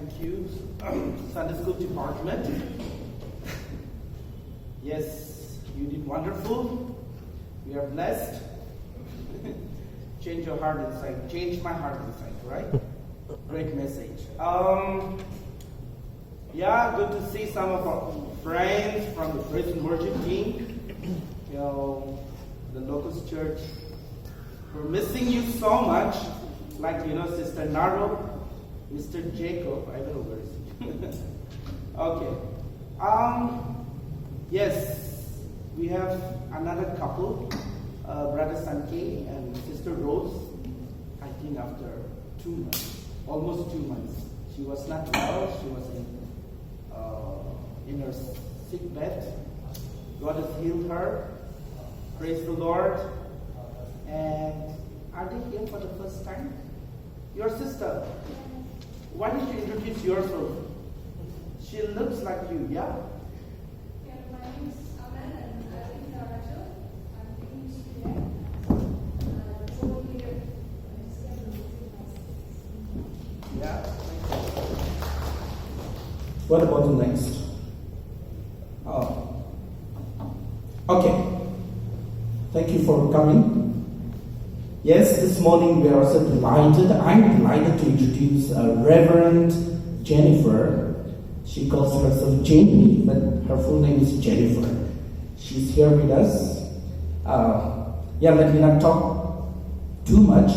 Thank you, Sunday School Department. Yes, you did wonderful. We are blessed. Change your heart inside. Change my heart inside, right? Great message. Yeah, good to see some of our friends from the praise and worship team. You know, the Locust Church. We're missing you so much. Like, Sister Naro, Mr. Jacob. I don't know where is he. Okay. Yes, we have another couple, Brother Sankey and Sister Rose. I think after 2 months, almost 2 months. She was not well. She was in her sick bed. God has healed her. Praise the Lord. And are they here for the first time? Your sister. Why don't you introduce yourself? She looks like you, yeah? Yeah, my name is Aman and I live in Rajal. I'm taking today. Yeah. What about the next? Oh. Okay. Thank you for coming. Yes, this morning we are also delighted. I'm delighted to introduce Reverend Jennifer. She calls herself Jamie, but her full name is Jennifer. She's here with us. Let me not talk too much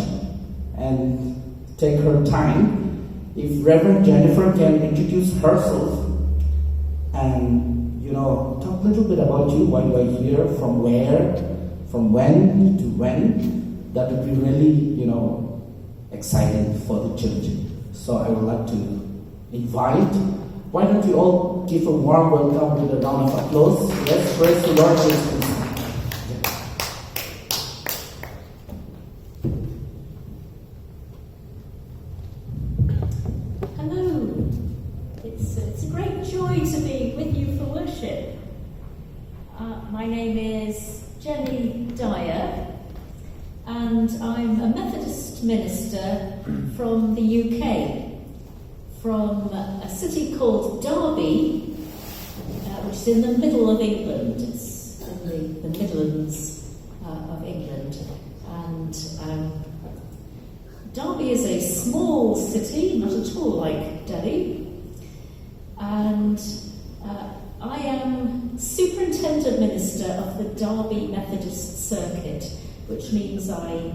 and take her time. If Reverend Jennifer can introduce herself and, talk a little bit about you, why you are here, from where, from when to when, that would be really, exciting for the church. So I would like to invite, why don't you all give a warm welcome with a round of applause. Yes, praise the Lord. Hello. It's a great joy to be with you for worship. My name is Jenny Dyer, and I'm a Methodist minister from the UK, from a city called Derby, which is in the middle of England. It's in the Midlands of England. And Derby is a small city, not at all like Delhi. And I am Superintendent Minister of the Derby Methodist Circuit, which means I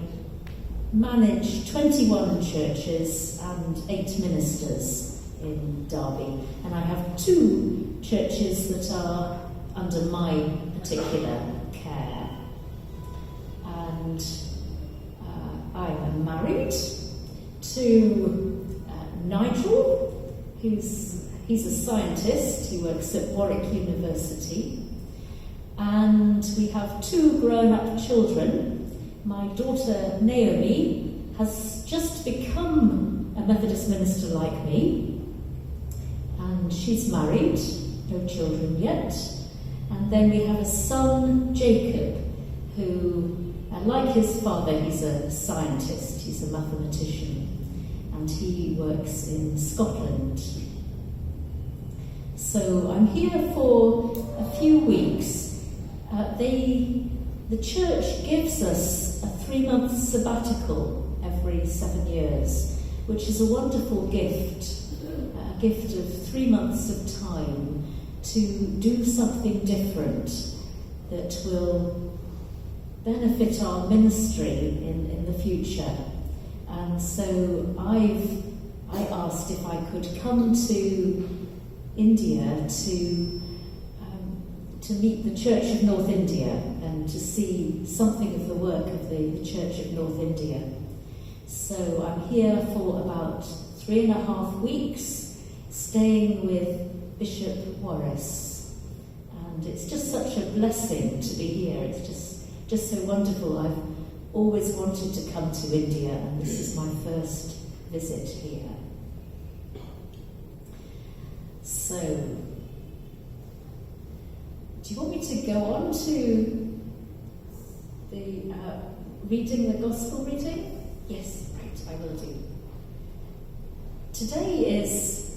manage 21 churches and 8 ministers in Derby. And I have 2 churches that are under my particular care. And I am married to Nigel, he's a scientist. He works at Warwick University. And we have 2 grown-up children. My daughter Naomi has just become a Methodist minister like me, and she's married, no children yet. And then we have a son, Jacob, who, like his father, he's a scientist, he's a mathematician, and he works in Scotland. So I'm here for a few weeks. The church gives us a 3-month sabbatical every 7 years, which is a wonderful gift, a gift of 3 months of time to do something different that will benefit our ministry in the future. And so I asked if I could come to India to meet the Church of North India and to see something of the work of the Church of North India. So I'm here for about 3.5 weeks, staying with Bishop Warris. And it's just such a blessing to be here. It's just so wonderful. I've always wanted to come to India, and this is my first visit here. So, do you want me to go on to the reading, the Gospel reading? Yes, right, I will do. Today is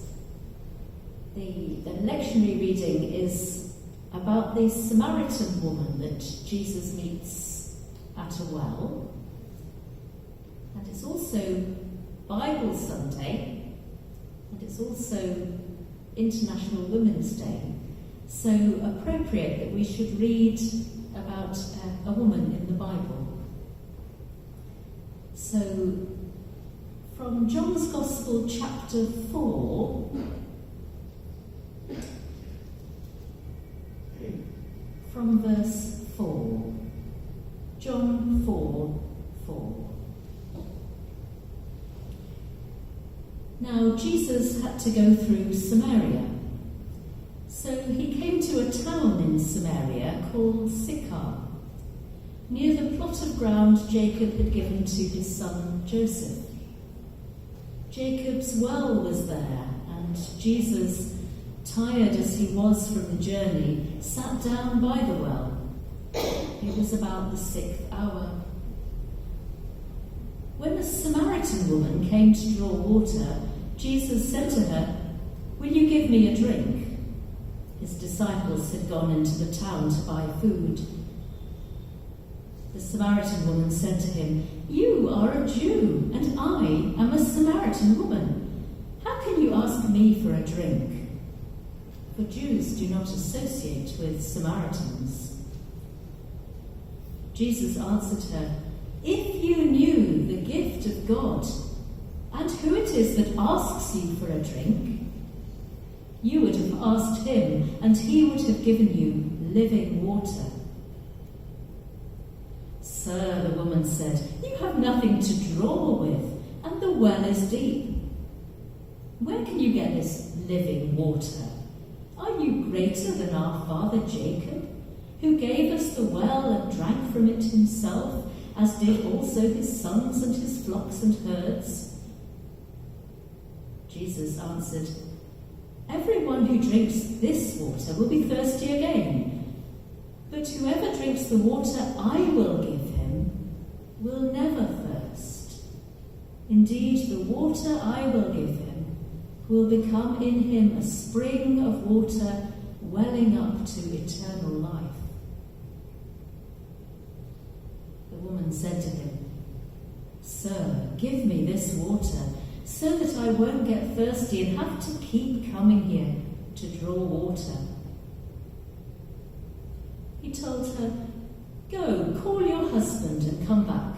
The lectionary reading is about the Samaritan woman that Jesus meets at a well. And it's also Bible Sunday, and it's also International Women's Day. So appropriate that we should read about a woman in the Bible. So, from John's Gospel, chapter 4, from verse 4. John 4:4. Now, Jesus had to go through Samaria. So he came to a town in Samaria called Sychar, near the plot of ground Jacob had given to his son Joseph. Jacob's well was there, and Jesus, tired as he was from the journey, sat down by the well. It was about the 6th hour. When a Samaritan woman came to draw water, Jesus said to her, "Will you give me a drink?" His disciples had gone into the town to buy food. The Samaritan woman said to him, "You are a Jew, and I am a Samaritan woman. How can you ask me for a drink?" For Jews do not associate with Samaritans. Jesus answered her, "If you knew the gift of God, and who it is that asks you for a drink, you would have asked him, and he would have given you living water." "Sir," the woman said, "you have nothing to draw with, and the well is deep. Where can you get this living water? Are you greater than our father Jacob, who gave us the well and drank from it himself, as did also his sons and his flocks and herds?" Jesus answered, "Everyone who drinks this water will be thirsty again, but whoever drinks the water I will give him will never thirst. Indeed, the water I will give him will become in him a spring of water welling up to eternal life." The woman said to him, "Sir, give me this water, so that I won't get thirsty and have to keep coming here to draw water." He told her, "Go, call your husband and come back."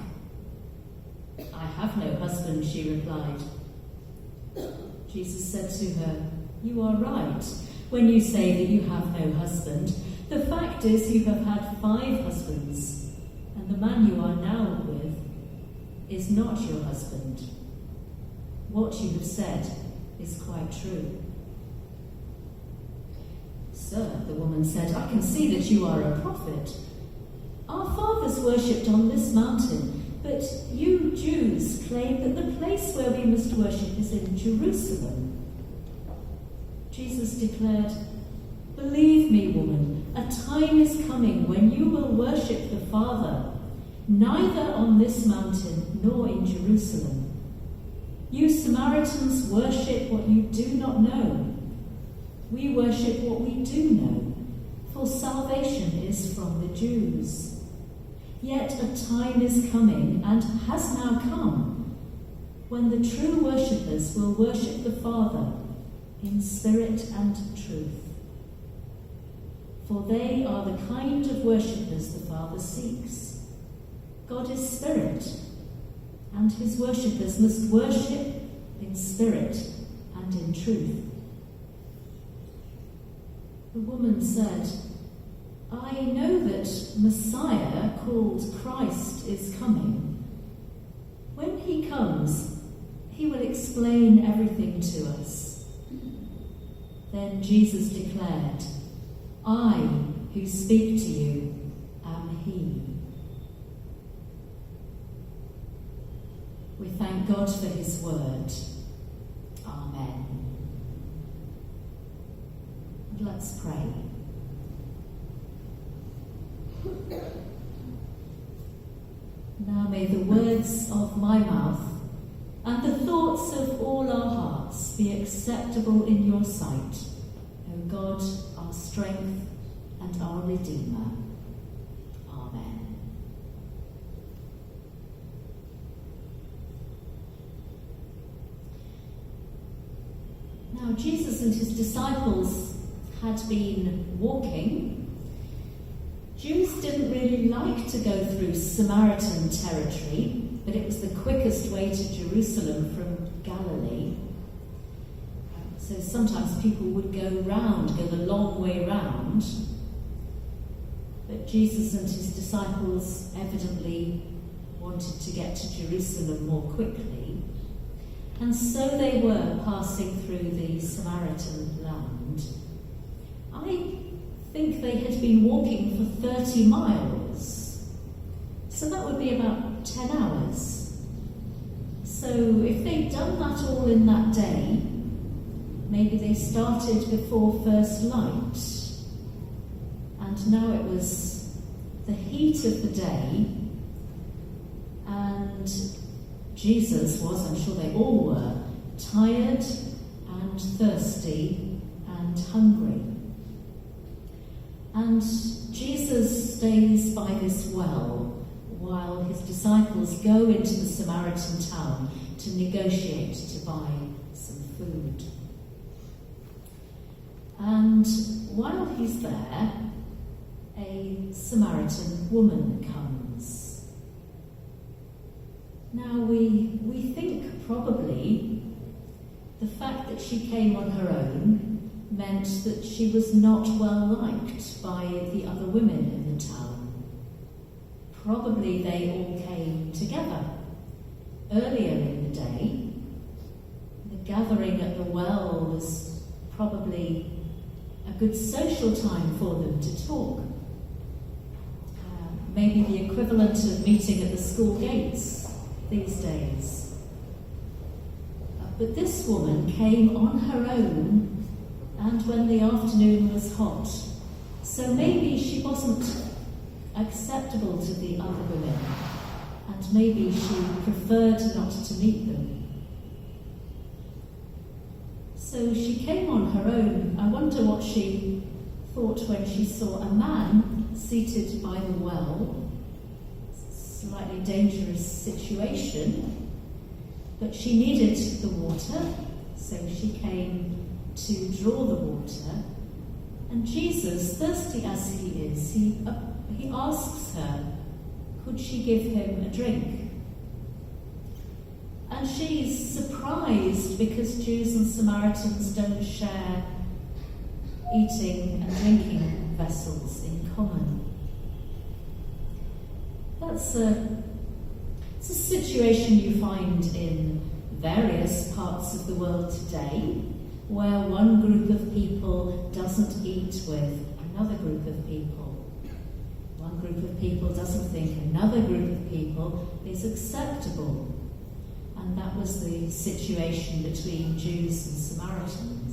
"I have no husband," she replied. Jesus said to her, "You are right when you say that you have no husband. The fact is you have had 5 husbands, and the man you are now with is not your husband. What you have said is quite true." "Sir," the woman said, "I can see that you are a prophet. Our fathers worshipped on this mountain, but you Jews claim that the place where we must worship is in Jerusalem." Jesus declared, "Believe me, woman, a time is coming when you will worship the Father, neither on this mountain nor in Jerusalem. You Samaritans worship what you do not know. We worship what we do know, for salvation is from the Jews. Yet a time is coming, and has now come, when the true worshippers will worship the Father in spirit and truth. For they are the kind of worshippers the Father seeks. God is spirit, and his worshippers must worship in spirit and in truth." The woman said, "I know that Messiah, called Christ, is coming. When he comes, he will explain everything to us." Then Jesus declared, "I who speak to you am he." We thank God for his word. Amen. And let's pray. Now may the words of my mouth and the thoughts of all our hearts be acceptable in your sight, O God, our strength and our Redeemer. Amen. Now, Jesus and his disciples had been walking. Jews didn't really like to go through Samaritan territory, but it was the quickest way to Jerusalem from Galilee. So sometimes people would go the long way round. But Jesus and his disciples evidently wanted to get to Jerusalem more quickly. And so they were passing through the Samaritan land. I think they had been walking for 30 miles. So that would be about 10 hours. So if they'd done that all in that day, maybe they started before first light. And now it was the heat of the day, and Jesus was, I'm sure they all were, tired and thirsty and hungry. And Jesus stays by this well while his disciples go into the Samaritan town to negotiate to buy some food. And while he's there, a Samaritan woman comes. Now we think probably the fact that she came on her own meant that she was not well liked by the other women in the town. Probably they all came together earlier in the day. The gathering at the well was probably a good social time for them to talk. Maybe the equivalent of meeting at the school gates these days. But this woman came on her own, and when the afternoon was hot, so maybe she wasn't acceptable to the other women, and maybe she preferred not to meet them. So she came on her own. I wonder what she thought when she saw a man seated by the well. Slightly dangerous situation, but she needed the water, so she came to draw the water. And Jesus, thirsty as he is, he asks her, could she give him a drink? And she's surprised because Jews and Samaritans don't share eating and drinking vessels in common. It's a situation you find in various parts of the world today, where one group of people doesn't eat with another group of people. One group of people doesn't think another group of people is acceptable. And that was the situation between Jews and Samaritans.